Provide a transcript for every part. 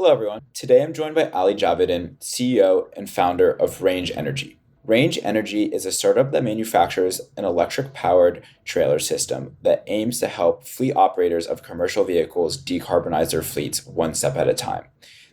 Hello, everyone. Today I'm joined by Ali Javidan, CEO and founder of Range Energy. Range Energy is a startup that manufactures an electric powered trailer system that aims to help fleet operators of commercial vehicles decarbonize their fleets one step at a time.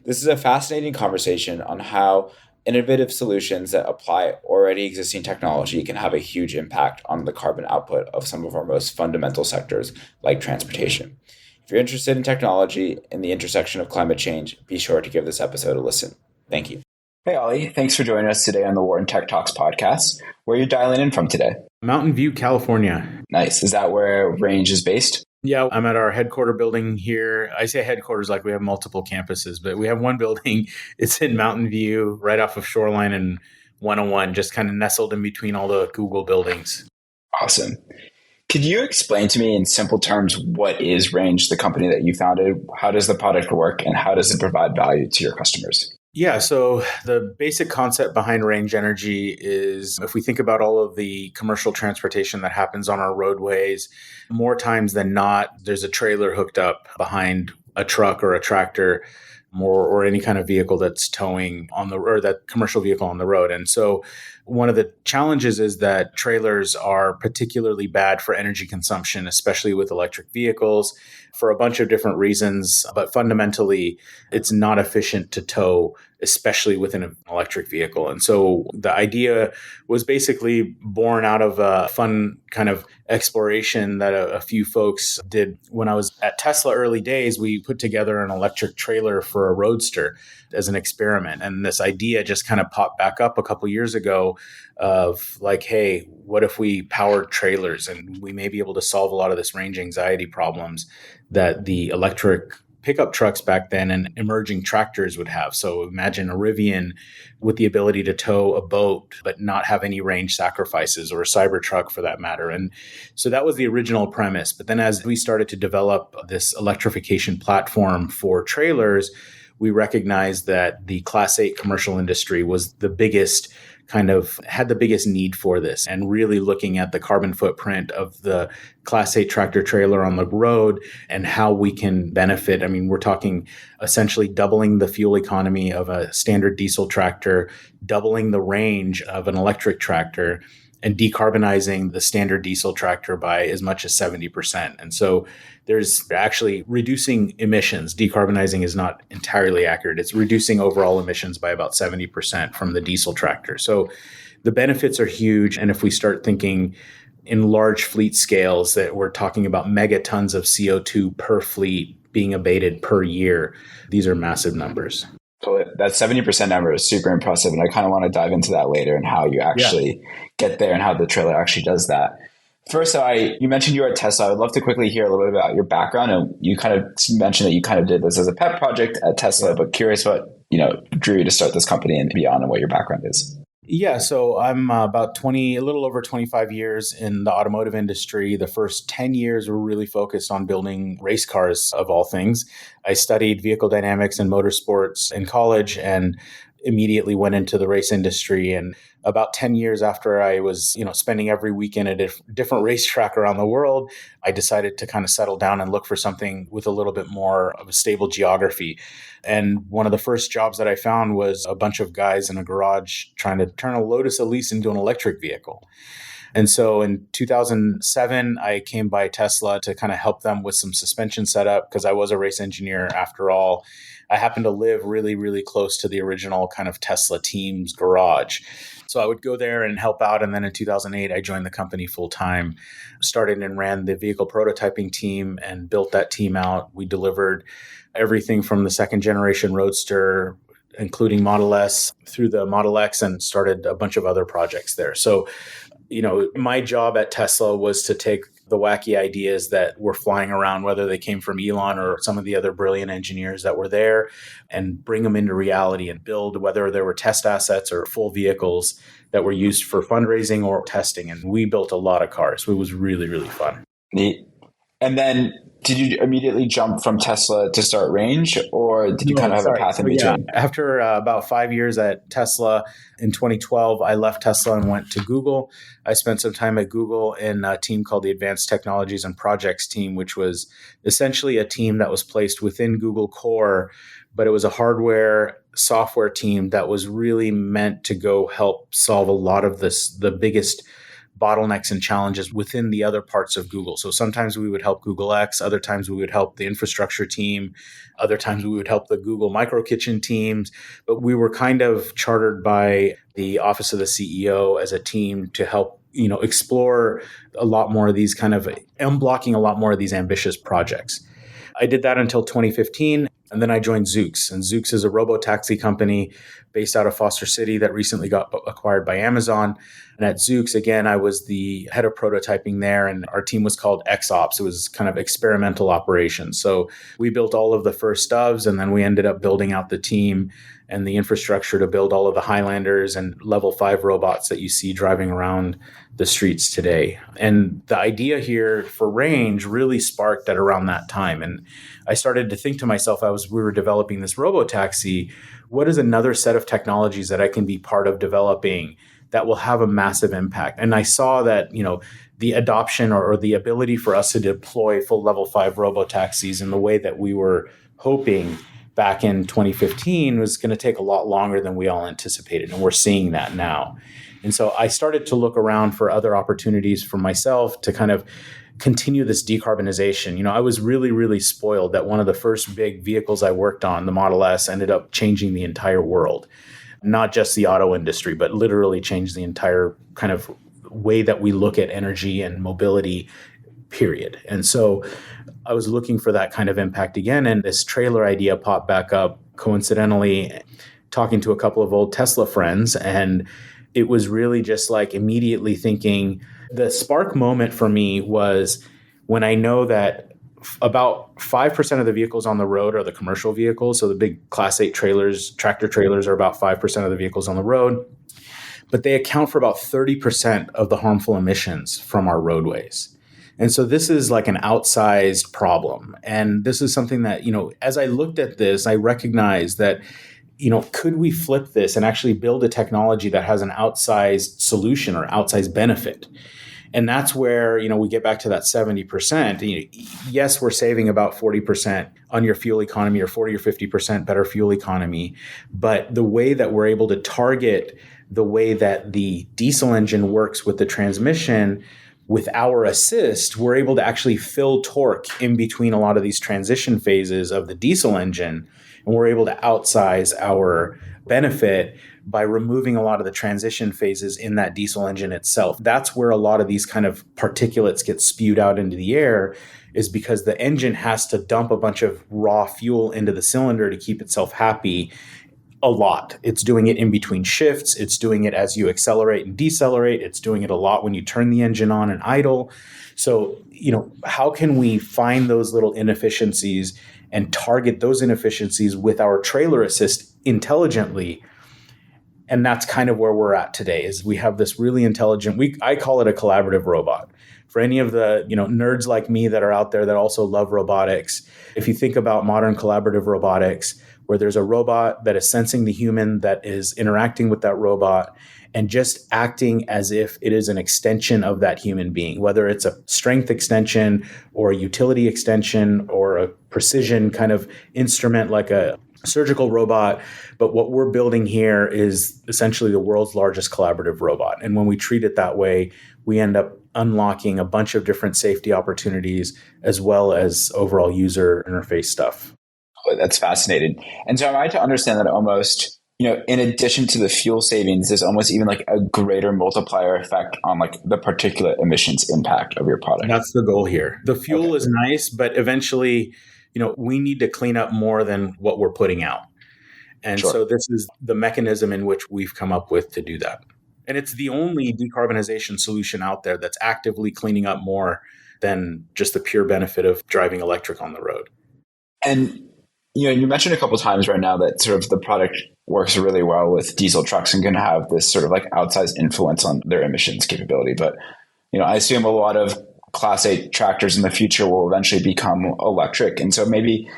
This is a fascinating conversation on how innovative solutions that apply already existing technology can have a huge impact on the carbon output of some of our most fundamental sectors like transportation. If you're interested in technology and the intersection of climate change, be sure to give this episode a listen. Thank you. Hey, Ollie. Thanks for joining us today on the Wharton Tech Talks podcast. Where are you dialing in from today? Mountain View, California. Nice. Is that where Range is based? Yeah, I'm at our headquarter building here. I say headquarters like we have multiple campuses, but we have one building. It's in Mountain View, right off of Shoreline and 101, just kind of nestled in between all the Google buildings. Awesome. Could you explain to me in simple terms what is Range, the company that you founded? How does the product work and how does it provide value to your customers? Yeah, so the basic concept behind Range Energy is if we think about all of the commercial transportation that happens on our roadways, more times than not, there's a trailer hooked up behind a truck or a tractor or any kind of vehicle that's towing on the or that commercial vehicle on the road. And so one of the challenges is that trailers are particularly bad for energy consumption, especially with electric vehicles for a bunch of different reasons. But fundamentally, it's not efficient to tow, especially within an electric vehicle. And so the idea was basically born out of a fun kind of exploration that a few folks did. When I was at Tesla early days, we put together an electric trailer for a roadster as an experiment. And this idea just kind of popped back up a couple years ago of like, hey, what if we powered trailers and we may be able to solve a lot of this range anxiety problems that the electric pickup trucks back then and emerging tractors would have. So imagine a Rivian with the ability to tow a boat, but not have any range sacrifices, or a Cybertruck for that matter. And so that was the original premise. But then as we started to develop this electrification platform for trailers, we recognized that the Class 8 commercial industry was the biggest had the biggest need for this, and really looking at the carbon footprint of the Class 8 tractor trailer on the road and how we can benefit. I mean, we're talking essentially doubling the fuel economy of a standard diesel tractor, doubling the range of an electric tractor, and decarbonizing the standard diesel tractor by as much as 70%. And so there's actually reducing emissions. Decarbonizing is not entirely accurate. It's reducing overall emissions by about 70% from the diesel tractor. So the benefits are huge. And if we start thinking in large fleet scales, that we're talking about megatons of CO2 per fleet being abated per year, these are massive numbers. So that 70% number is super impressive. And I kind of want to dive into that later and how you actually get there and how the trailer actually does that. First, you mentioned you were at Tesla. I would love to quickly hear a little bit about your background. And you kind of mentioned that you kind of did this as a pet project at Tesla, but curious what, drew you to start this company and beyond, and what your background is. Yeah, so I'm a little over 25 years in the automotive industry. The first 10 years were really focused on building race cars, of all things. I studied vehicle dynamics and motorsports in college and immediately went into the race industry. And about 10 years after I was, spending every weekend at a different racetrack around the world, I decided to kind of settle down and look for something with a little bit more of a stable geography. And one of the first jobs that I found was a bunch of guys in a garage trying to turn a Lotus Elise into an electric vehicle. And so in 2007, I came by Tesla to kind of help them with some suspension setup because I was a race engineer after all. I happened to live really, really close to the original kind of Tesla team's garage. So I would go there and help out. And then in 2008, I joined the company full time, started and ran the vehicle prototyping team and built that team out. We delivered everything from the second generation Roadster, including Model S, through the Model X, and started a bunch of other projects there. So, my job at Tesla was to take the wacky ideas that were flying around, whether they came from Elon or some of the other brilliant engineers that were there, and bring them into reality and build, whether there were test assets or full vehicles that were used for fundraising or testing. And we built a lot of cars. It was really, really fun. Neat. And then did you immediately jump from Tesla to start Range, or did you kind No, of have a sorry. path in So yeah, between? after about 5 years at Tesla in 2012, I left Tesla and went to Google. I spent some time at Google in a team called the Advanced Technologies and Projects team, which was essentially a team that was placed within Google Core, but it was a hardware software team that was really meant to go help solve a lot of the biggest bottlenecks and challenges within the other parts of Google. So sometimes we would help Google X, other times we would help the infrastructure team, other times we would help the Google Micro Kitchen teams, but we were kind of chartered by the Office of the CEO as a team to help, explore a lot more of these kind of unblocking a lot more of these ambitious projects. I did that until 2015. And then I joined Zoox. And Zoox is a robo-taxi company based out of Foster City that recently got acquired by Amazon. And at Zoox, again, I was the head of prototyping there. And our team was called XOps. It was kind of experimental operations. So we built all of the first stubs, and then we ended up building out the team and the infrastructure to build all of the Highlanders and level 5 robots that you see driving around the streets today. And the idea here for Range really sparked at around that time. And I started to think to myself, we were developing this robotaxi, what is another set of technologies that I can be part of developing that will have a massive impact? And I saw that, the adoption or the ability for us to deploy full level 5 robotaxis in the way that we were hoping back in 2015 was going to take a lot longer than we all anticipated. And we're seeing that now. And so I started to look around for other opportunities for myself to kind of continue this decarbonization. I was really, really spoiled that one of the first big vehicles I worked on, the Model S, ended up changing the entire world, not just the auto industry, but literally changed the entire kind of way that we look at energy and mobility, period. And so I was looking for that kind of impact again. And this trailer idea popped back up coincidentally, talking to a couple of old Tesla friends. And it was really just like immediately thinking, the spark moment for me was when I know that about 5% of the vehicles on the road are the commercial vehicles. So the big Class 8 trailers, tractor trailers are about 5% of the vehicles on the road, but they account for about 30% of the harmful emissions from our roadways. And so this is like an outsized problem. And this is something that, as I looked at this, I recognized that could we flip this and actually build a technology that has an outsized solution or outsized benefit? And that's where, we get back to that 70%. Yes, we're saving about 40% on your fuel economy or 40 or 50% better fuel economy. But the way that we're able to target the way that the diesel engine works with the transmission with our assist, we're able to actually fill torque in between a lot of these transition phases of the diesel engine. And we're able to outsize our benefit by removing a lot of the transition phases in that diesel engine itself. That's where a lot of these kind of particulates get spewed out into the air, is because the engine has to dump a bunch of raw fuel into the cylinder to keep itself happy a lot. It's doing it in between shifts. It's doing it as you accelerate and decelerate. It's doing it a lot when you turn the engine on and idle. So, how can we find those little inefficiencies and target those inefficiencies with our trailer assist intelligently? And that's kind of where we're at today, is we have this really intelligent, I call it a collaborative robot. For any of the, nerds like me that are out there that also love robotics, if you think about modern collaborative robotics, where there's a robot that is sensing the human that is interacting with that robot and just acting as if it is an extension of that human being, whether it's a strength extension or a utility extension or a precision kind of instrument like a surgical robot. But what we're building here is essentially the world's largest collaborative robot. And when we treat it that way, we end up unlocking a bunch of different safety opportunities as well as overall user interface stuff. That's fascinating. And so am I to understand that almost, in addition to the fuel savings, there's almost even like a greater multiplier effect on like the particulate emissions impact of your product? That's the goal here. The fuel is nice, but eventually, we need to clean up more than what we're putting out. And so this is the mechanism in which we've come up with to do that. And it's the only decarbonization solution out there that's actively cleaning up more than just the pure benefit of driving electric on the road. And you mentioned a couple of times right now that sort of the product works really well with diesel trucks and can have this sort of like outsized influence on their emissions capability. But, I assume a lot of Class 8 tractors in the future will eventually become electric. And so maybe,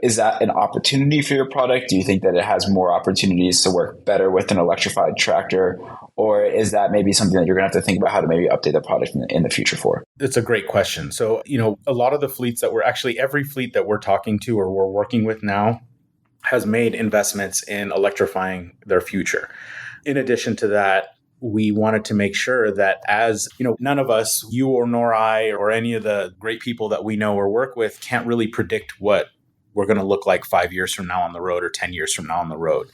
is that an opportunity for your product? Do you think that it has more opportunities to work better with an electrified tractor? Or is that maybe something that you're going to have to think about how to maybe update the product in the future for? It's a great question. So, a lot of the fleets that every fleet that we're talking to or we're working with now has made investments in electrifying their future. In addition to that, we wanted to make sure that as, none of us, you or nor I, or any of the great people that we know or work with can't really predict what we're going to look like 5 years from now on the road or 10 years from now on the road.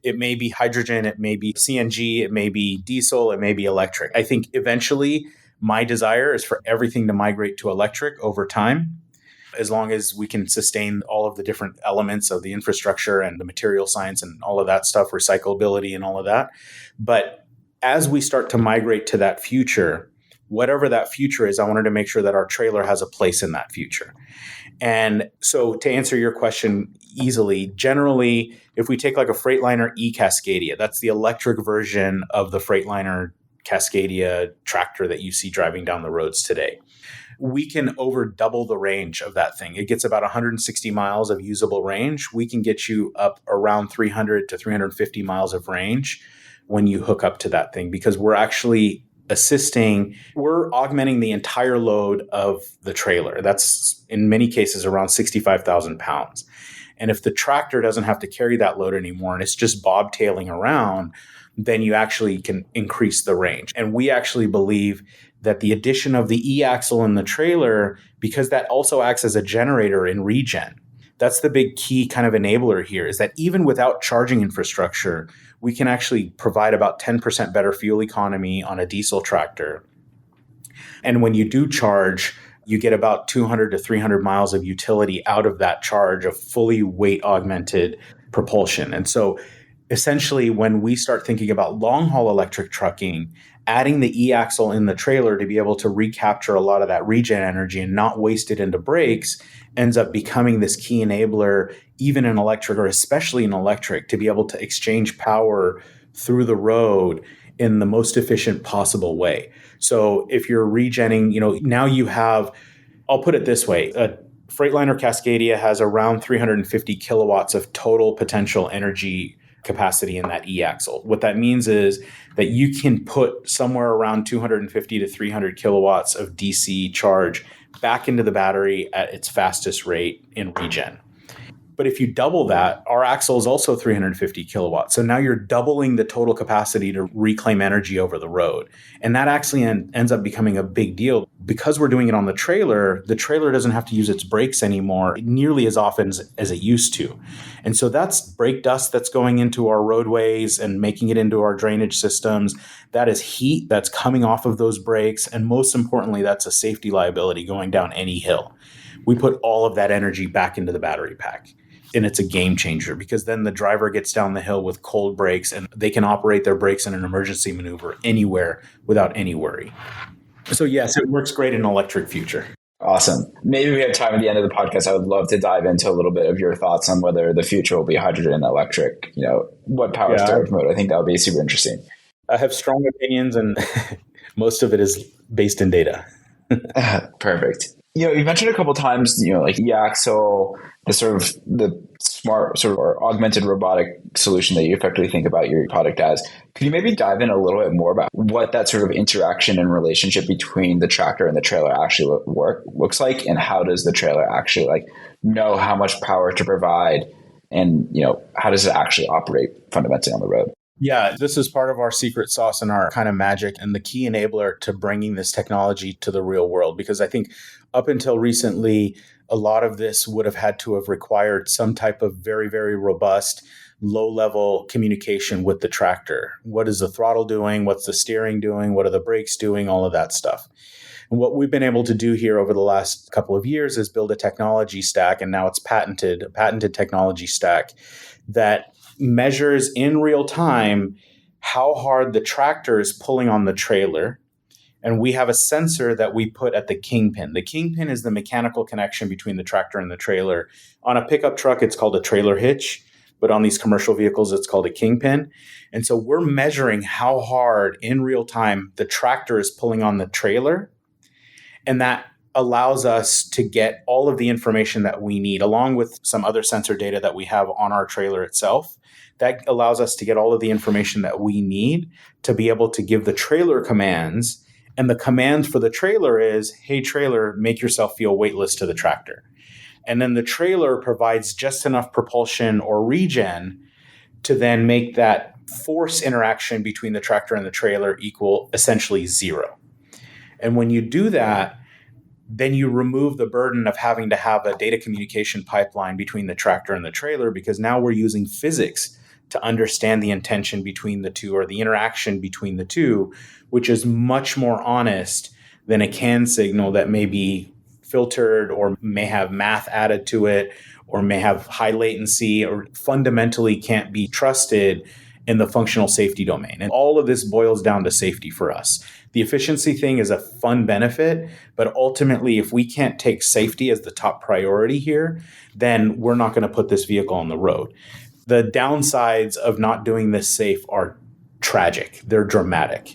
It may be hydrogen, it may be CNG, it may be diesel, it may be electric. I think eventually my desire is for everything to migrate to electric over time, as long as we can sustain all of the different elements of the infrastructure and the material science and all of that stuff, recyclability and all of that. But as we start to migrate to that future, whatever that future is, I wanted to make sure that our trailer has a place in that future. And so to answer your question easily, generally, if we take like a Freightliner e-Cascadia, that's the electric version of the Freightliner Cascadia tractor that you see driving down the roads today. We can over double the range of that thing. It gets about 160 miles of usable range. We can get you up around 300 to 350 miles of range when you hook up to that thing, because we're actually we're augmenting the entire load of the trailer. That's in many cases around 65,000 pounds. And if the tractor doesn't have to carry that load anymore and it's just bobtailing around, then you actually can increase the range. And we actually believe that the addition of the e-axle in the trailer, because that also acts as a generator in regen, that's the big key kind of enabler here, is that even without charging infrastructure, we can actually provide about 10% better fuel economy on a diesel tractor. And when you do charge, you get about 200 to 300 miles of utility out of that charge of fully weight augmented propulsion. And so essentially, when we start thinking about long haul electric trucking, adding the e-axle in the trailer to be able to recapture a lot of that regen energy and not waste it into brakes ends up becoming this key enabler, even in electric, or especially in electric, to be able to exchange power through the road in the most efficient possible way. So if you're regenning, now you have, I'll put it this way, a Freightliner Cascadia has around 350 kilowatts of total potential energy capacity in that e-axle. What that means is that you can put somewhere around 250 to 300 kilowatts of DC charge back into the battery at its fastest rate in regen. But if you double that, our axle is also 350 kilowatts. So now you're doubling the total capacity to reclaim energy over the road. And that actually ends up becoming a big deal. Because we're doing it on the trailer doesn't have to use its brakes anymore nearly as often as it used to. And so that's brake dust that's going into our roadways and making it into our drainage systems. That is heat that's coming off of those brakes. And most importantly, that's a safety liability going down any hill. We put all of that energy back into the battery pack. And it's a game changer, because then the driver gets down the hill with cold brakes and they can operate their brakes in an emergency maneuver anywhere without any worry. So yes, it works great in an electric future. Awesome. Maybe we have time at the end of the podcast. I would love to dive into a little bit of your thoughts on whether the future will be hydrogen and electric, what powers the remote. I think that would be super interesting. I have strong opinions, and most of it is based in data. Perfect. You mentioned a couple of times, like e-axle, the smart sort of or augmented robotic solution that you effectively think about your product as. Could you maybe dive in a little bit more about what that sort of interaction and relationship between the tractor and the trailer actually looks like, and how does the trailer actually know how much power to provide, and how does it actually operate fundamentally on the road? Yeah, this is part of our secret sauce and our kind of magic and the key enabler to bringing this technology to the real world. Because I think up until recently, a lot of this would have had to have required some type of very, very robust, low-level communication with the tractor. What is the throttle doing? What's the steering doing? What are the brakes doing? All of that stuff. And what we've been able to do here over the last couple of years is build a technology stack, and now it's a patented technology stack that measures in real time how hard the tractor is pulling on the trailer. And we have a sensor that we put at the kingpin. The kingpin is the mechanical connection between the tractor and the trailer. On a pickup truck, it's called a trailer hitch, but on these commercial vehicles, it's called a kingpin. And so we're measuring how hard in real time the tractor is pulling on the trailer. And that allows us to get all of the information that we need, along with some other sensor data that we have on our trailer itself. That allows us to get all of the information that we need to be able to give the trailer commands. And the command for the trailer is, hey, trailer, make yourself feel weightless to the tractor. And then the trailer provides just enough propulsion or regen to then make that force interaction between the tractor and the trailer equal essentially zero. And when you do that, then you remove the burden of having to have a data communication pipeline between the tractor and the trailer, because now we're using physics to understand the intention between the two, or the interaction between the two, which is much more honest than a CAN signal that may be filtered or may have math added to it or may have high latency or fundamentally can't be trusted in the functional safety domain. And all of this boils down to safety for us. The efficiency thing is a fun benefit, but ultimately, if we can't take safety as the top priority here, then we're not going to put this vehicle on the road. The downsides of not doing this safe are tragic. They're dramatic.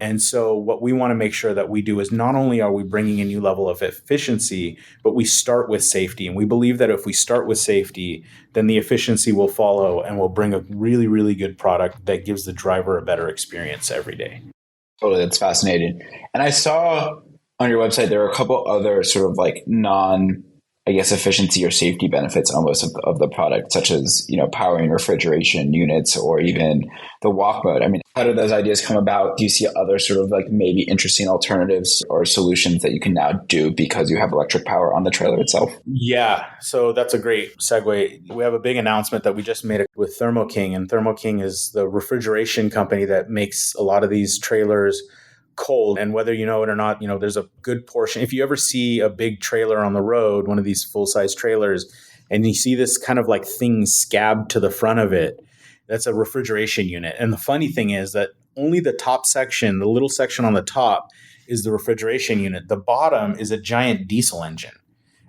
And so what we want to make sure that we do is not only are we bringing a new level of efficiency, but we start with safety. And we believe that if we start with safety, then the efficiency will follow and will bring a really, really good product that gives the driver a better experience every day. Totally. That's fascinating. And I saw on your website, there are a couple other sort of like efficiency or safety benefits almost of the product, such as, powering refrigeration units or even the walk mode. I mean, how did those ideas come about? Do you see other sort of like maybe interesting alternatives or solutions that you can now do because you have electric power on the trailer itself? Yeah. So that's a great segue. We have a big announcement that we just made with Thermo King, and Thermo King is the refrigeration company that makes a lot of these trailers cold. And whether you know it or not, there's a good portion. If you ever see a big trailer on the road, one of these full-size trailers, and you see this kind of like thing scabbed to the front of it, that's a refrigeration unit. And the funny thing is that only the top section, the little section on the top, is the refrigeration unit. The bottom is a giant diesel engine.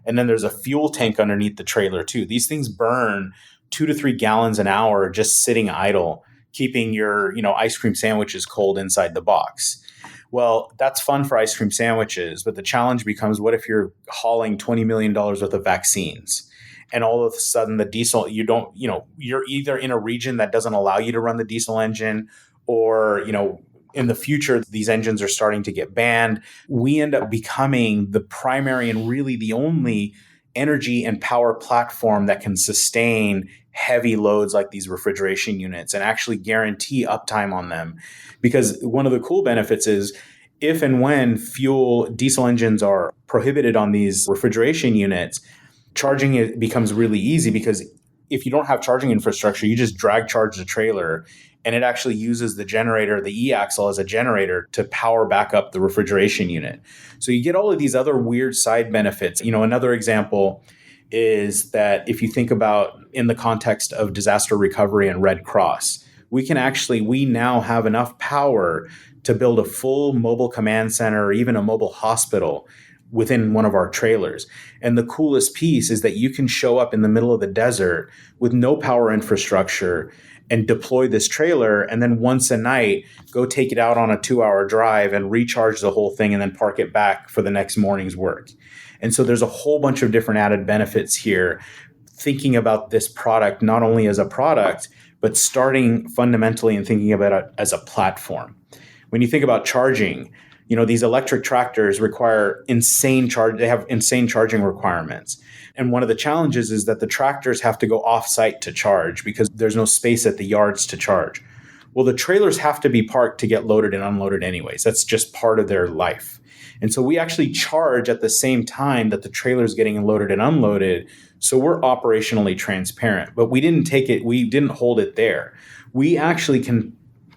And then there's a fuel tank underneath the trailer too. These things burn 2 to 3 gallons an hour just sitting idle, keeping your, ice cream sandwiches cold inside the box. Well, that's fun for ice cream sandwiches, but the challenge becomes, what if you're hauling $20 million worth of vaccines? And all of a sudden the diesel, you're either in a region that doesn't allow you to run the diesel engine, or, in the future, these engines are starting to get banned. We end up becoming the primary and really the only energy and power platform that can sustain heavy loads like these refrigeration units and actually guarantee uptime on them. Because one of the cool benefits is, if and when diesel engines are prohibited on these refrigeration units, charging it becomes really easy, because if you don't have charging infrastructure, you just drag charge the trailer, and it actually uses the generator, the e-axle, as a generator to power back up the refrigeration unit. So you get all of these other weird side benefits. Another example is that if you think about in the context of disaster recovery and Red Cross, we now have enough power to build a full mobile command center or even a mobile hospital within one of our trailers. And the coolest piece is that you can show up in the middle of the desert with no power infrastructure and deploy this trailer, and then once a night go take it out on a 2-hour drive and recharge the whole thing and then park it back for the next morning's work. And so there's a whole bunch of different added benefits here, thinking about this product not only as a product, but starting fundamentally and thinking about it as a platform. When you think about charging, these electric tractors require they have insane charging requirements. And one of the challenges is that the tractors have to go off-site to charge because there's no space at the yards to charge. Well, the trailers have to be parked to get loaded and unloaded anyways. That's just part of their life. And so we actually charge at the same time that the trailer is getting loaded and unloaded. So we're operationally transparent, but we didn't hold it there. We actually can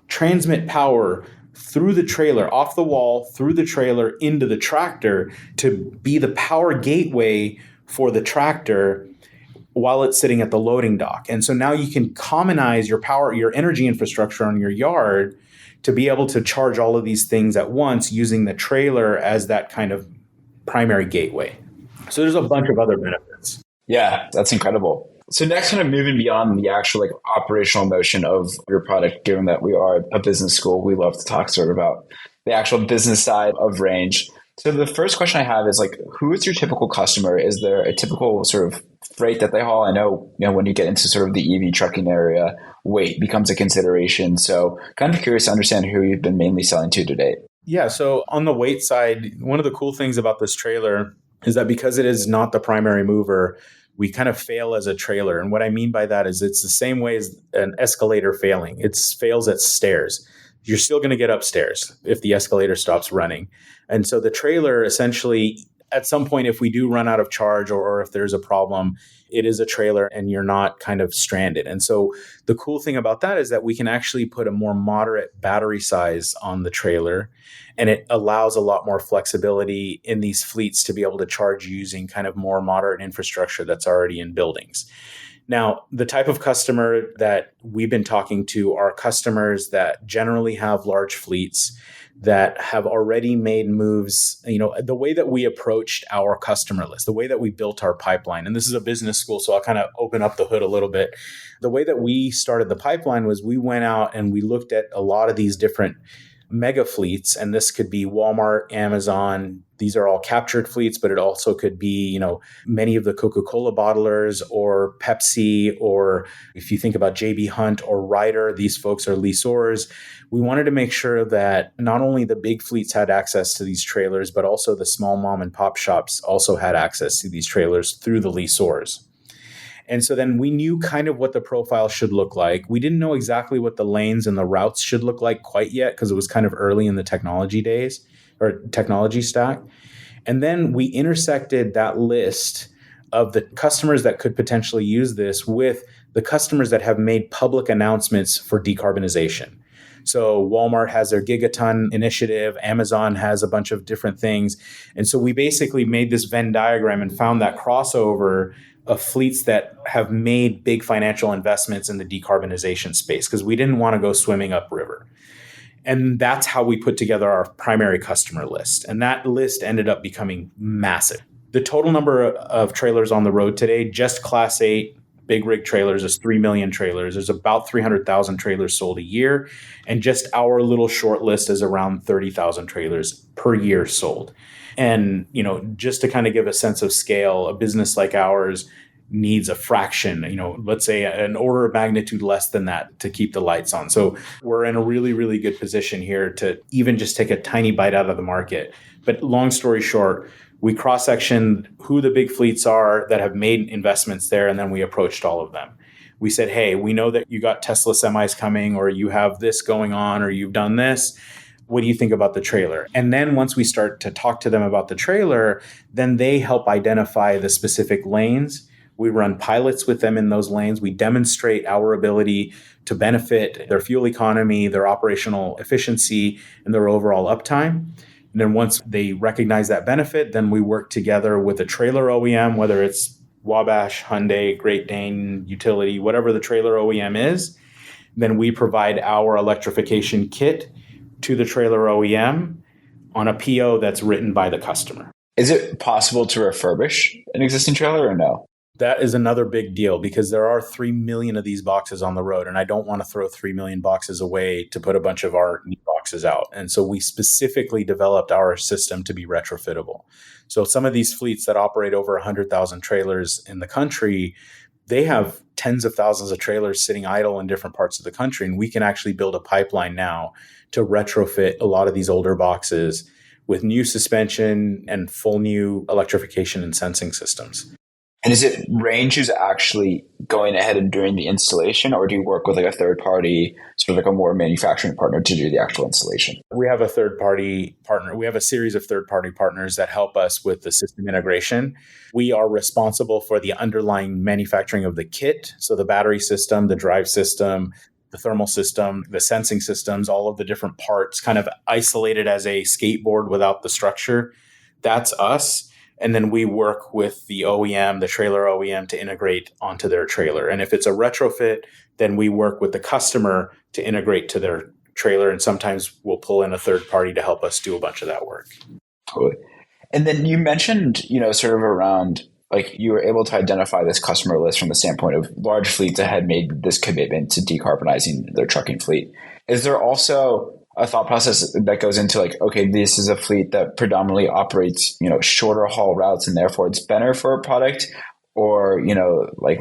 transmit power through the trailer, off the wall, through the trailer, into the tractor to be the power gateway for the tractor while it's sitting at the loading dock. And so now you can commonize your energy infrastructure on your yard to be able to charge all of these things at once using the trailer as that kind of primary gateway. So there's a bunch of other benefits. Yeah, that's incredible. So next, kind of moving beyond the actual operational motion of your product, given that we are a business school, we love to talk sort of about the actual business side of Range. So the first question I have is like, who is your typical customer? Is there a typical sort of freight that they haul? I know, when you get into sort of the EV trucking area, weight becomes a consideration. So kind of curious to understand who you've been mainly selling to date. Yeah. So on the weight side, one of the cool things about this trailer is that because it is not the primary mover, we kind of fail as a trailer. And what I mean by that is it's the same way as an escalator failing. It fails at stairs. You're still going to get upstairs if the escalator stops running. And so the trailer essentially, at some point, if we do run out of charge or if there's a problem, it is a trailer and you're not kind of stranded. And so the cool thing about that is that we can actually put a more moderate battery size on the trailer, and it allows a lot more flexibility in these fleets to be able to charge using kind of more modern infrastructure that's already in buildings. Now, the type of customer that we've been talking to are customers that generally have large fleets that have already made moves. The way that we approached our customer list, the way that we built our pipeline, and this is a business school, so I'll kind of open up the hood a little bit. The way that we started the pipeline was we went out and we looked at a lot of these different mega fleets, and this could be Walmart, Amazon. These are all captured fleets, but it also could be, many of the Coca-Cola bottlers or Pepsi, or if you think about JB Hunt or Ryder, these folks are lessors. We wanted to make sure that not only the big fleets had access to these trailers, but also the small mom and pop shops also had access to these trailers through the lessors. And so then we knew kind of what the profile should look like. We didn't know exactly what the lanes and the routes should look like quite yet because it was kind of early in the technology days or technology stack. And then we intersected that list of the customers that could potentially use this with the customers that have made public announcements for decarbonization. So Walmart has their Gigaton initiative. Amazon has a bunch of different things. And so we basically made this Venn diagram and found that crossover of fleets that have made big financial investments in the decarbonization space because we didn't want to go swimming upriver. And that's how we put together our primary customer list. And that list ended up becoming massive. The total number of trailers on the road today, just Class 8 big rig trailers, is 3 million trailers. There's about 300,000 trailers sold a year. And just our little short list is around 30,000 trailers per year sold. And, just to kind of give a sense of scale, a business like ours needs a fraction, let's say an order of magnitude less than that to keep the lights on. So we're in a really, really good position here to even just take a tiny bite out of the market. But long story short, we cross-sectioned who the big fleets are that have made investments there, and then we approached all of them. We said, hey, we know that you got Tesla semis coming, or you have this going on, or you've done this. What do you think about the trailer? And then once we start to talk to them about the trailer, then they help identify the specific lanes. We run pilots with them in those lanes. We demonstrate our ability to benefit their fuel economy, their operational efficiency, and their overall uptime. And then once they recognize that benefit, then we work together with a trailer OEM, whether it's Wabash, Hyundai, Great Dane, Utility, whatever the trailer OEM is. Then we provide our electrification kit to the trailer OEM on a PO that's written by the customer. Is it possible to refurbish an existing trailer or no? That is another big deal because there are 3 million of these boxes on the road, and I don't want to throw 3 million boxes away to put a bunch of our new boxes out. And so we specifically developed our system to be retrofittable. So some of these fleets that operate over 100,000 trailers in the country, they have tens of thousands of trailers sitting idle in different parts of the country, and we can actually build a pipeline now to retrofit a lot of these older boxes with new suspension and full new electrification and sensing systems. And is it Range who's actually going ahead and doing the installation, or do you work with like a third party, sort of like a more manufacturing partner to do the actual installation? We have a third party partner. We have a series of third party partners that help us with the system integration. We are responsible for the underlying manufacturing of the kit. So the battery system, the drive system, the thermal system, the sensing systems, all of the different parts kind of isolated as a skateboard without the structure. That's us. And then we work with the OEM, the trailer OEM, to integrate onto their trailer. And if it's a retrofit, then we work with the customer to integrate to their trailer. And sometimes we'll pull in a third party to help us do a bunch of that work. Totally. And then you mentioned, sort of around like you were able to identify this customer list from the standpoint of large fleets that had made this commitment to decarbonizing their trucking fleet. Is there also a thought process that goes into like, okay, this is a fleet that predominantly operates, shorter haul routes, and therefore it's better for a product, or, like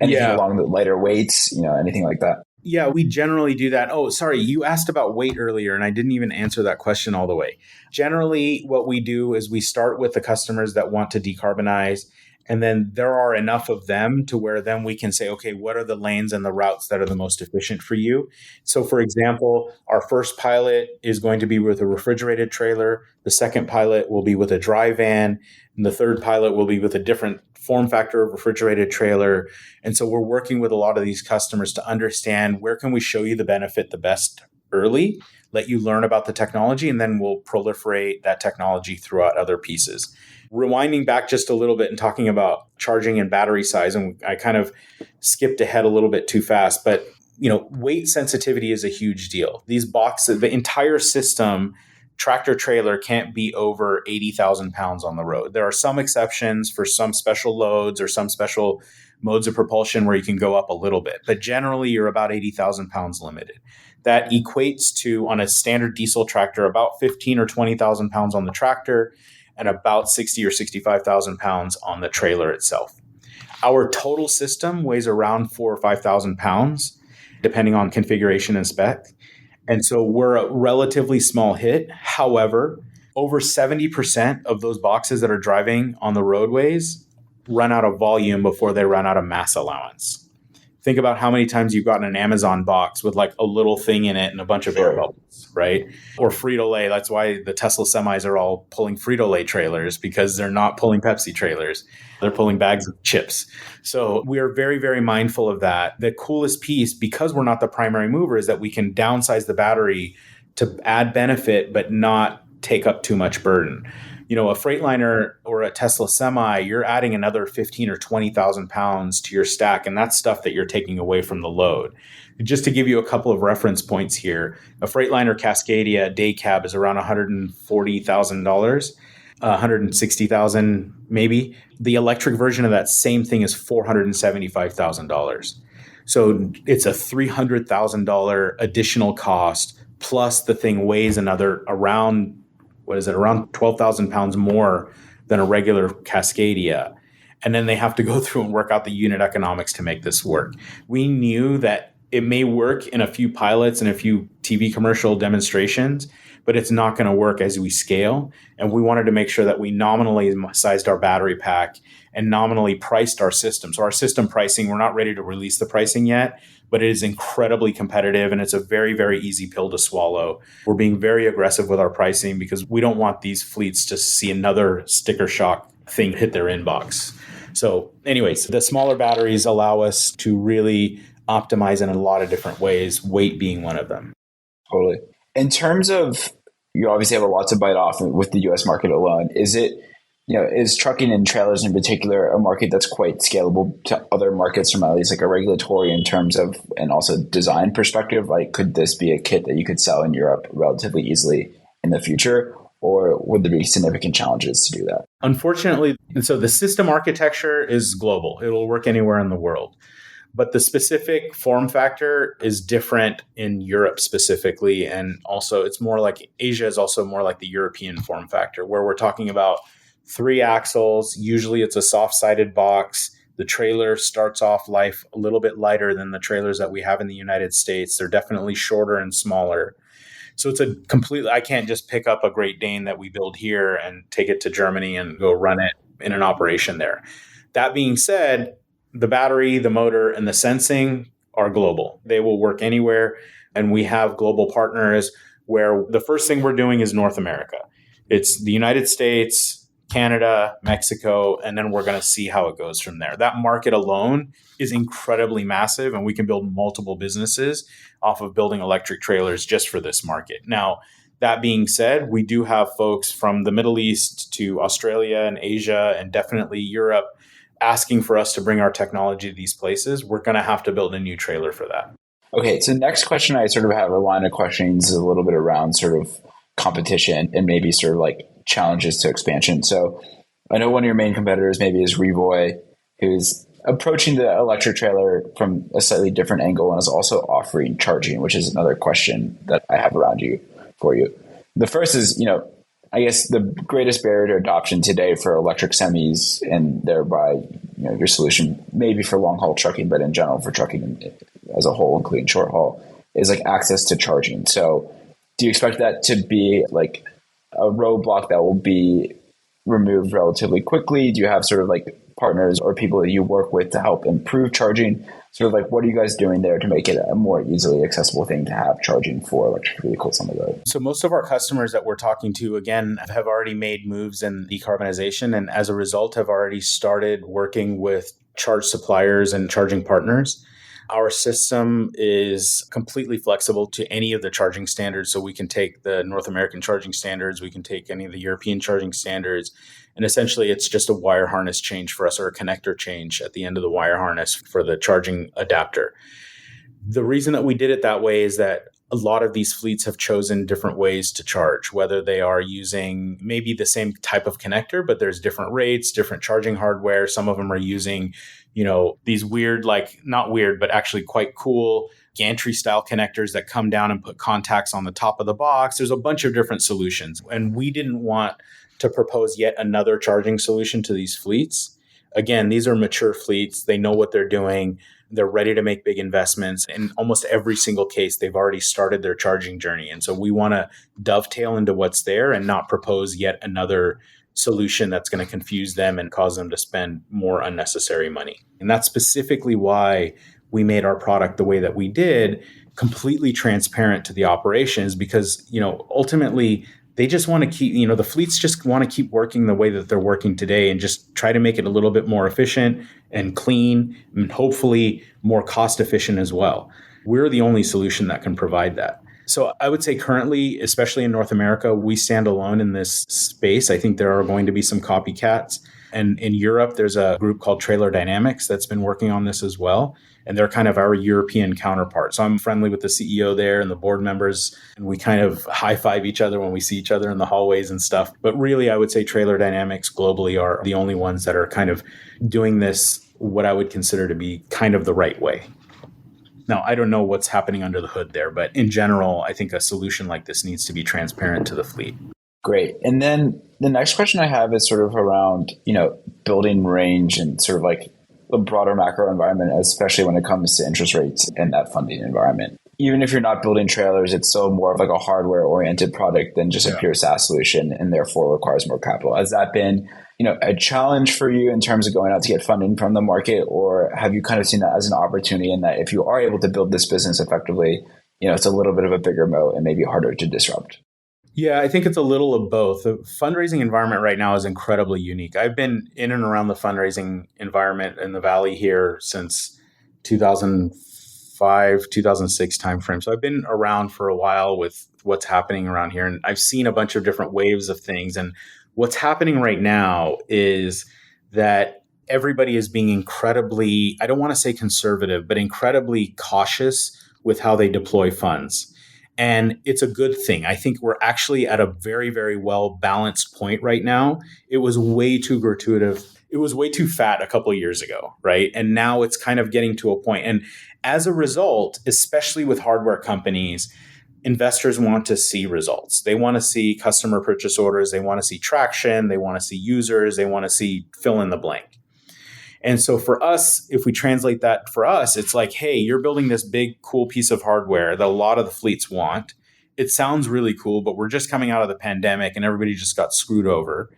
anything Yeah. along the lighter weights, anything like that? Yeah, we generally do that. Oh, sorry, you asked about weight earlier, and I didn't even answer that question all the way. Generally, what we do is we start with the customers that want to decarbonize, and then there are enough of them to where then we can say, okay, what are the lanes and the routes that are the most efficient for you? So, for example, our first pilot is going to be with a refrigerated trailer. The second pilot will be with a dry van. And the third pilot will be with a different form factor of refrigerated trailer. And so we're working with a lot of these customers to understand where can we show you the benefit the best early, let you learn about the technology, and then we'll proliferate that technology throughout other pieces. Rewinding back just a little bit and talking about charging and battery size, and I kind of skipped ahead a little bit too fast, but weight sensitivity is a huge deal. These boxes, the entire system, tractor trailer can't be over 80,000 pounds on the road. There are some exceptions for some special loads or some special modes of propulsion where you can go up a little bit, but generally you're about 80,000 pounds limited. That equates to, on a standard diesel tractor, about 15 or 20,000 pounds on the tractor and about 60 or 65,000 pounds on the trailer itself. Our total system weighs around 4,000 or 5,000 pounds, depending on configuration and spec. And so we're a relatively small hit. However, over 70% of those boxes that are driving on the roadways run out of volume before they run out of mass allowance. Think about how many times you've gotten an Amazon box with like a little thing in it and a bunch of air bubbles, right? Or Frito-Lay. That's why the Tesla semis are all pulling Frito-Lay trailers, because they're not pulling Pepsi trailers. They're pulling bags of chips. So we are very, very mindful of that. The coolest piece, because we're not the primary mover, is that we can downsize the battery to add benefit, but not take up too much burden. A Freightliner or a Tesla semi, you're adding another 15 or 20,000 pounds to your stack, and that's stuff that you're taking away from the load. Just to give you a couple of reference points here, a Freightliner Cascadia day cab is around $140,000, 160,000 maybe. The electric version of that same thing is $475,000. So it's a $300,000 additional cost, plus the thing weighs another around 12,000 pounds more than a regular Cascadia. And then they have to go through and work out the unit economics to make this work. We knew that it may work in a few pilots and a few TV commercial demonstrations, but it's not going to work as we scale. And we wanted to make sure that we nominally sized our battery pack and nominally priced our system. So our system pricing, we're not ready to release the pricing yet, but it is incredibly competitive, and it's a very, very easy pill to swallow. We're being very aggressive with our pricing because we don't want these fleets to see another sticker shock thing hit their inbox. So anyways, the smaller batteries allow us to really optimize in a lot of different ways, weight being one of them. Totally. In terms of, you obviously have a lot to bite off with the US market alone. Is trucking and trailers in particular a market that's quite scalable to other markets from at least like a regulatory in terms of, and also design perspective? Like, could this be a kit that you could sell in Europe relatively easily in the future? Or would there be significant challenges to do that? Unfortunately, so the system architecture is global. It'll work anywhere in the world. But the specific form factor is different in Europe specifically. And also it's more like Asia is also more like the European form factor, where we're talking about 3 axles. Usually it's a soft-sided box. The trailer starts off life a little bit lighter than the trailers that we have in the United States. They're definitely shorter and smaller. So it's a completely, I can't just pick up a Great Dane that we build here and take it to Germany and go run it in an operation there. That being said, the battery, the motor, and the sensing are global. They will work anywhere. And we have global partners where the first thing we're doing is North America. It's the United States, Canada, Mexico, and then we're going to see how it goes from there. That market alone is incredibly massive, and we can build multiple businesses off of building electric trailers just for this market. Now, that being said, we do have folks from the Middle East to Australia and Asia and definitely Europe asking for us to bring our technology to these places. We're going to have to build a new trailer for that. Okay, so next question I sort of have a line of questions a little bit around sort of competition and maybe sort of like challenges to expansion. So I know one of your main competitors maybe is Revoy, who's approaching the electric trailer from a slightly different angle and is also offering charging, which is another question that I have around you. for you. The first is, I guess the greatest barrier to adoption today for electric semis and thereby, your solution, maybe for long haul trucking, but in general for trucking as a whole, including short haul, is like access to charging. So do you expect that to be like a roadblock that will be removed relatively quickly? Do you have sort of like partners or people that you work with to help improve charging? Sort of like, what are you guys doing there to make it a more easily accessible thing to have charging for electric vehicles on the road? So most of our customers that we're talking to, again, have already made moves in decarbonization, and as a result have already started working with charge suppliers and charging partners. Our system is completely flexible to any of the charging standards. So we can take the North American charging standards, we can take any of the European charging standards. And essentially, it's just a wire harness change for us, or a connector change at the end of the wire harness for the charging adapter. The reason that we did it that way is that a lot of these fleets have chosen different ways to charge, whether they are using maybe the same type of connector, but there's different rates, different charging hardware. Some of them are using, these weird, like not weird, but actually quite cool gantry style connectors that come down and put contacts on the top of the box. There's a bunch of different solutions. And we didn't want to propose yet another charging solution to these fleets. Again, these are mature fleets. They know what they're doing. They're ready to make big investments. In almost every single case, they've already started their charging journey. And so we want to dovetail into what's there and not propose yet another solution that's going to confuse them and cause them to spend more unnecessary money. And that's specifically why we made our product the way that we did, completely transparent to the operations, because, ultimately they just want to keep, the fleets just want to keep working the way that they're working today and just try to make it a little bit more efficient and clean and hopefully more cost efficient as well. We're the only solution that can provide that. So I would say currently, especially in North America, we stand alone in this space. I think there are going to be some copycats. And in Europe, there's a group called Trailer Dynamics that's been working on this as well. And they're kind of our European counterpart. So I'm friendly with the CEO there and the board members, and we kind of high five each other when we see each other in the hallways and stuff. But really, I would say Trailer Dynamics globally are the only ones that are kind of doing this, what I would consider to be kind of the right way. Now, I don't know what's happening under the hood there, but in general, I think a solution like this needs to be transparent to the fleet. Great. And then the next question I have is sort of around, building range and sort of like the broader macro environment, especially when it comes to interest rates and that funding environment. Even if you're not building trailers, it's still more of like a hardware oriented product than just a pure SaaS solution, and therefore requires more capital. Has that been, a challenge for you in terms of going out to get funding from the market, or have you kind of seen that as an opportunity in that if you are able to build this business effectively, it's a little bit of a bigger moat and maybe harder to disrupt? Yeah, I think it's a little of both. The fundraising environment right now is incredibly unique. I've been in and around the fundraising environment in the Valley here since 2005, 2006 timeframe. So I've been around for a while with what's happening around here. And I've seen a bunch of different waves of things. And what's happening right now is that everybody is being incredibly, I don't want to say conservative, but incredibly cautious with how they deploy funds. And it's a good thing. I think we're actually at a very, very well balanced point right now. It was way too gratuitous. It was way too fat a couple of years ago, right? And now it's kind of getting to a point. And as a result, especially with hardware companies, investors want to see results. They want to see customer purchase orders. They want to see traction. They want to see users. They want to see fill in the blank. And so for us, if we translate that for us, it's like, hey, you're building this big, cool piece of hardware that a lot of the fleets want. It sounds really cool, but we're just coming out of the pandemic and everybody just got screwed over.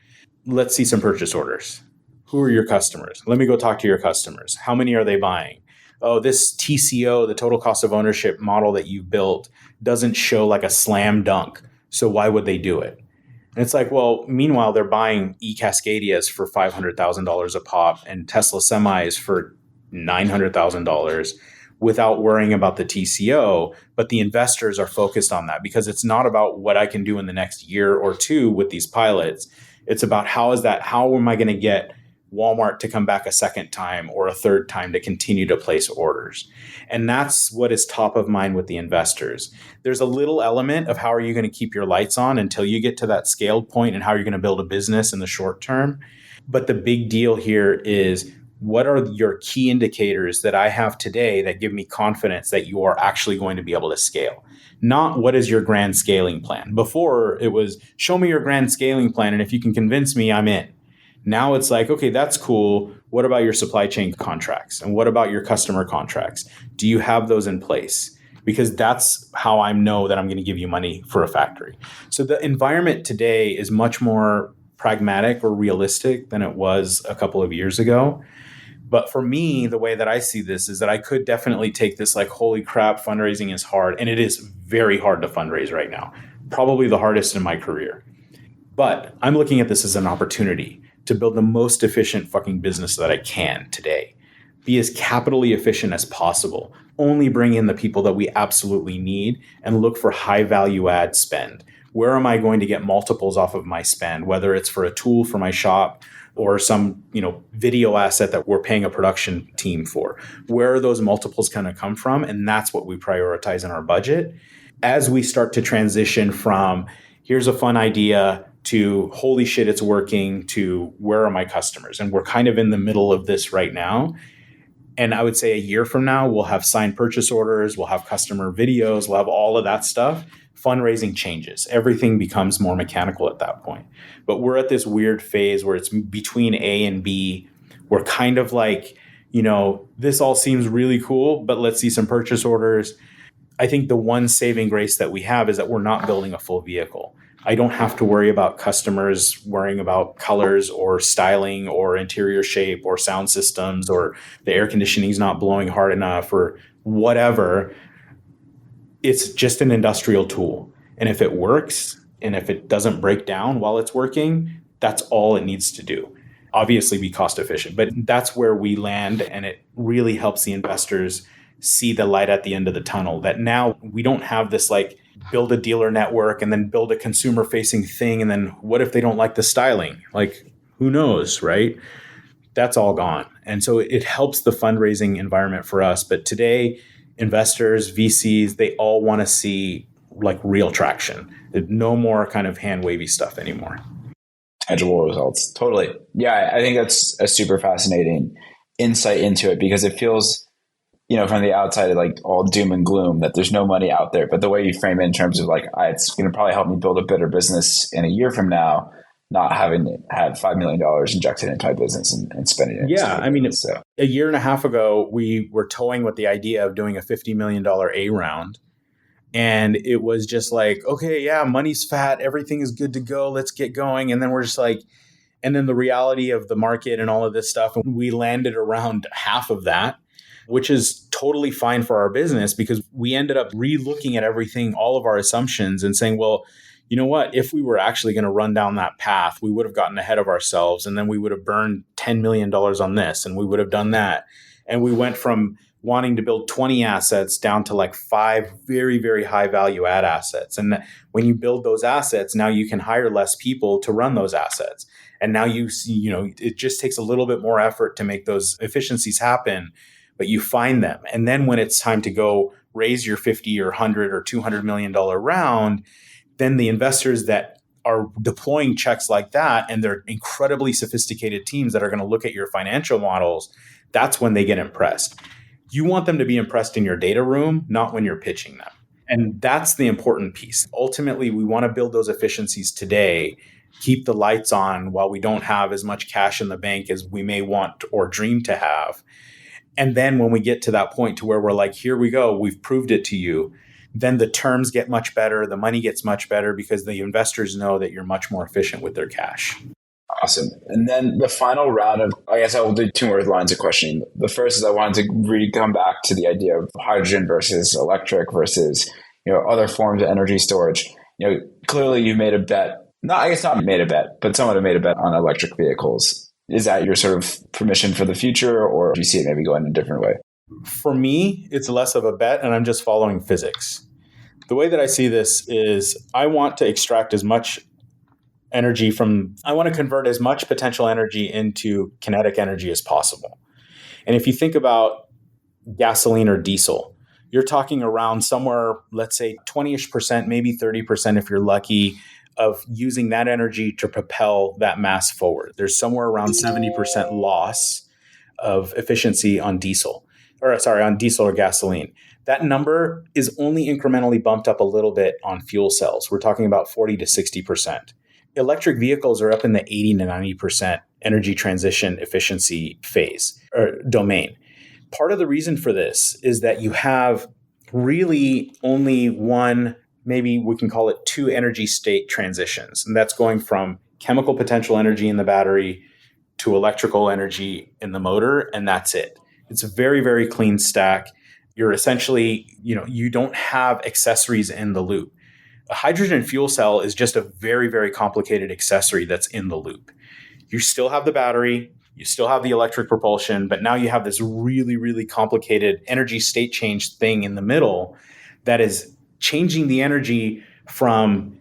Let's see some purchase orders. Who are your customers? Let me go talk to your customers. How many are they buying? Oh, this TCO, the total cost of ownership model that you built, doesn't show like a slam dunk. So why would they do it? And it's like, well, meanwhile, they're buying e-Cascadias for $500,000 a pop and Tesla semis for $900,000 without worrying about the TCO. But the investors are focused on that because it's not about what I can do in the next year or two with these pilots. It's about how am I going to get Walmart to come back a second time or a third time to continue to place orders. And that's what is top of mind with the investors. There's a little element of how are you going to keep your lights on until you get to that scaled point and how you're going to build a business in the short term. But the big deal here is what are your key indicators that I have today that give me confidence that you are actually going to be able to scale? Not what is your grand scaling plan. Before it was show me your grand scaling plan, and if you can convince me, I'm in. Now it's like, okay, that's cool. What about your supply chain contracts? And what about your customer contracts? Do you have those in place? Because that's how I know that I'm going to give you money for a factory. So the environment today is much more pragmatic or realistic than it was a couple of years ago. But for me, the way that I see this is that I could definitely take this like, holy crap, fundraising is hard. And it is very hard to fundraise right now, probably the hardest in my career. But I'm looking at this as an opportunity to build the most efficient fucking business that I can today. Be as capitally efficient as possible. Only bring in the people that we absolutely need and look for high value add spend. Where am I going to get multiples off of my spend, whether it's for a tool for my shop or some, video asset that we're paying a production team for? Where are those multiples going to come from? And that's what we prioritize in our budget. As we start to transition from here's a fun idea to holy shit, it's working, to where are my customers? And we're kind of in the middle of this right now. And I would say a year from now, we'll have signed purchase orders, we'll have customer videos, we'll have all of that stuff. Fundraising changes. Everything becomes more mechanical at that point. But we're at this weird phase where it's between A and B. We're kind of like, this all seems really cool, but let's see some purchase orders. I think the one saving grace that we have is that we're not building a full vehicle. I don't have to worry about customers worrying about colors or styling or interior shape or sound systems or the air conditioning is not blowing hard enough or whatever. It's just an industrial tool. And if it works and if it doesn't break down while it's working, that's all it needs to do. Obviously be cost efficient, but that's where we land, and it really helps the investors see the light at the end of the tunnel, that now we don't have this like build a dealer network and then build a consumer facing thing. And then what if they don't like the styling? Like, who knows, right? That's all gone. And so it helps the fundraising environment for us. But today, investors, VCs, they all want to see like real traction. No more kind of hand wavy stuff anymore. Tangible results. Totally. Yeah, I think that's a super fascinating insight into it, because it feels, from the outside, like all doom and gloom, that there's no money out there. But the way you frame it in terms of like, it's going to probably help me build a better business in a year from now, not having had $5 million injected into my business and spending it. Yeah. I mean, a year and a half ago, we were toying with the idea of doing a $50 million A round. And it was just like, okay, yeah, money's fat. Everything is good to go. Let's get going. And then we're just like, and then the reality of the market and all of this stuff, and we landed around half of that, which is totally fine for our business, because we ended up re-looking at everything, all of our assumptions, and saying, well, you know what, if we were actually going to run down that path, we would have gotten ahead of ourselves, and then we would have burned $10 million on this, and we would have done that. And we went from wanting to build 20 assets down to like 5 very, very high value add assets. And when you build those assets, now you can hire less people to run those assets. And now it just takes a little bit more effort to make those efficiencies happen, but you find them. And then when it's time to go raise your 50 or 100 or $200 million round, then the investors that are deploying checks like that, and they're incredibly sophisticated teams that are going to look at your financial models, that's when they get impressed. You want them to be impressed in your data room, not when you're pitching them. And that's the important piece. Ultimately, we want to build those efficiencies today, keep the lights on while we don't have as much cash in the bank as we may want or dream to have. And then when we get to that point to where we're like, here we go, we've proved it to you, then the terms get much better, the money gets much better, because the investors know that you're much more efficient with their cash. Awesome. And then the final round of, I guess I will do 2 more lines of questioning. The first is I wanted to really come back to the idea of hydrogen versus electric versus, other forms of energy storage. Clearly you've made a bet, not made a bet, but somewhat have made a bet on electric vehicles. Is that your sort of permission for the future, or do you see it maybe going a different way? For me, it's less of a bet, and I'm just following physics. The way that I see this is I want to extract as much energy I want to convert as much potential energy into kinetic energy as possible. And if you think about gasoline or diesel, you're talking around somewhere, let's say 20-ish%, maybe 30% if you're lucky, of using that energy to propel that mass forward. There's somewhere around 70% loss of efficiency on diesel or gasoline. That number is only incrementally bumped up a little bit on fuel cells. We're talking about 40 to 60%. Electric vehicles are up in the 80 to 90% energy transition efficiency phase or domain. Part of the reason for this is that you have really only one, maybe we can call it two energy state transitions. And that's going from chemical potential energy in the battery to electrical energy in the motor. And that's it. It's a very, very clean stack. You're essentially, you don't have accessories in the loop. A hydrogen fuel cell is just a very, very complicated accessory that's in the loop. You still have the battery, you still have the electric propulsion, but now you have this really, really complicated energy state change thing in the middle that is changing the energy from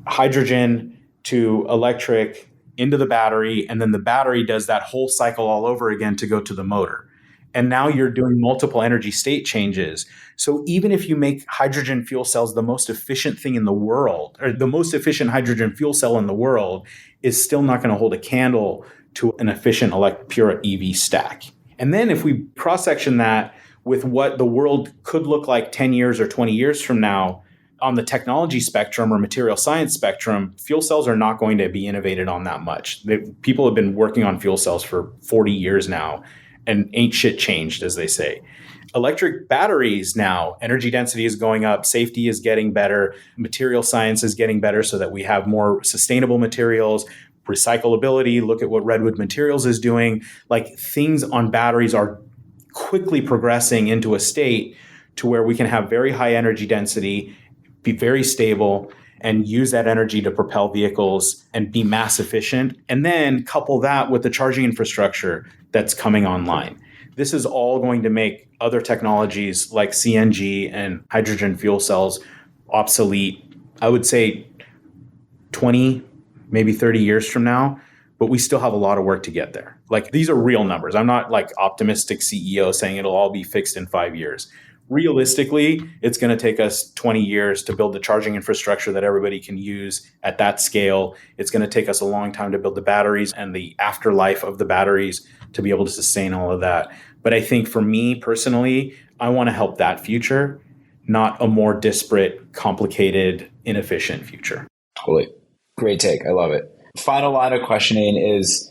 hydrogen to electric into the battery, and then the battery does that whole cycle all over again to go to the motor. And now you're doing multiple energy state changes. So even if you make hydrogen fuel cells the most efficient thing in the world, or the most efficient hydrogen fuel cell in the world, is still not going to hold a candle to an efficient pure EV stack. And then if we cross-section that with what the world could look like 10 years or 20 years from now, on the technology spectrum or material science spectrum, fuel cells are not going to be innovated on that much. People have been working on fuel cells for 40 years now, and ain't shit changed, as they say. Electric batteries now, energy density is going up, safety is getting better, material science is getting better so that we have more sustainable materials, recyclability. Look at what Redwood Materials is doing. Like, things on batteries are quickly progressing into a state to where we can have very high energy density, be very stable, and use that energy to propel vehicles and be mass efficient. And then couple that with the charging infrastructure that's coming online. This is all going to make other technologies like CNG and hydrogen fuel cells obsolete, I would say 20, maybe 30 years from now, but we still have a lot of work to get there. Like, these are real numbers. I'm not like optimistic CEO saying it'll all be fixed in 5 years. Realistically, it's going to take us 20 years to build the charging infrastructure that everybody can use at that scale. It's going to take us a long time to build the batteries and the afterlife of the batteries to be able to sustain all of that. But I think for me personally, I want to help that future, not a more disparate, complicated, inefficient future. Totally. Great take. I love it. Final line of questioning is,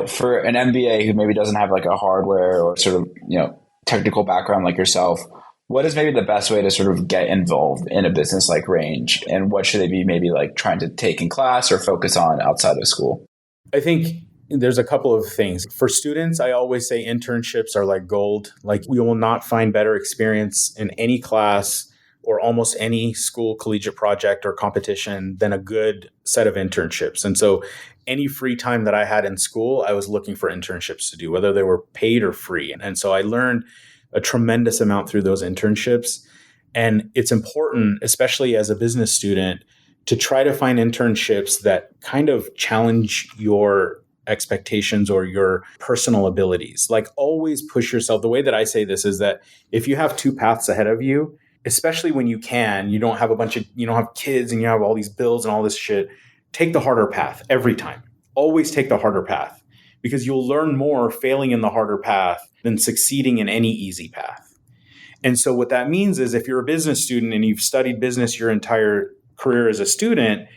for an MBA who maybe doesn't have like a hardware or sort of, technical background like yourself, what is maybe the best way to sort of get involved in a business like Range, and what should they be maybe like trying to take in class or focus on outside of school? I think there's a couple of things. For students, I always say internships are like gold. Like, we will not find better experience in any class or almost any school collegiate project or competition than a good set of internships. And so any free time that I had in school, I was looking for internships to do, whether they were paid or free. And so I learned a tremendous amount through those internships. And it's important, especially as a business student, to try to find internships that kind of challenge your expectations or your personal abilities. Like, always push yourself. The way that I say this is that if you have two paths ahead of you, especially when you don't have you don't have kids and you have all these bills and all this shit, take the harder path every time. Always take the harder path, because you'll learn more failing in the harder path than succeeding in any easy path. And so what that means is, if you're a business student and you've studied business your entire career as a student,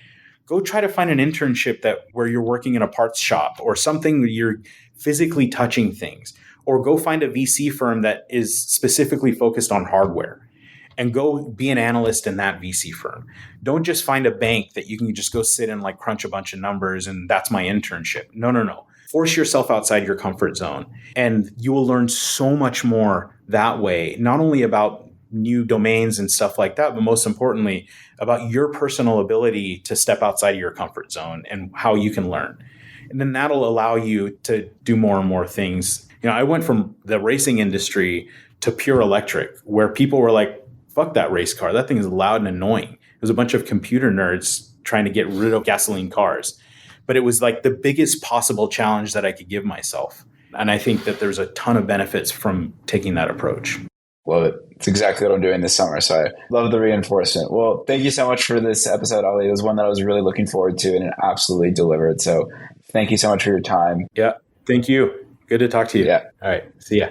go try to find an internship where you're working in a parts shop or something where you're physically touching things, or go find a VC firm that is specifically focused on hardware and go be an analyst in that VC firm. Don't just find a bank that you can just go sit and like crunch a bunch of numbers and that's my internship. No. Force yourself outside your comfort zone, and you will learn so much more that way, not only about new domains and stuff like that, but most importantly, about your personal ability to step outside of your comfort zone and how you can learn. And then that'll allow you to do more and more things. I went from the racing industry to pure electric, where people were like, fuck that race car. That thing is loud and annoying. There's a bunch of computer nerds trying to get rid of gasoline cars. But it was like the biggest possible challenge that I could give myself. And I think that there's a ton of benefits from taking that approach. Love it. It's exactly what I'm doing this summer. So I love the reinforcement. Well, thank you so much for this episode, Ali. It was one that I was really looking forward to, and it absolutely delivered. So thank you so much for your time. Yeah, thank you. Good to talk to you. Yeah. All right. See ya.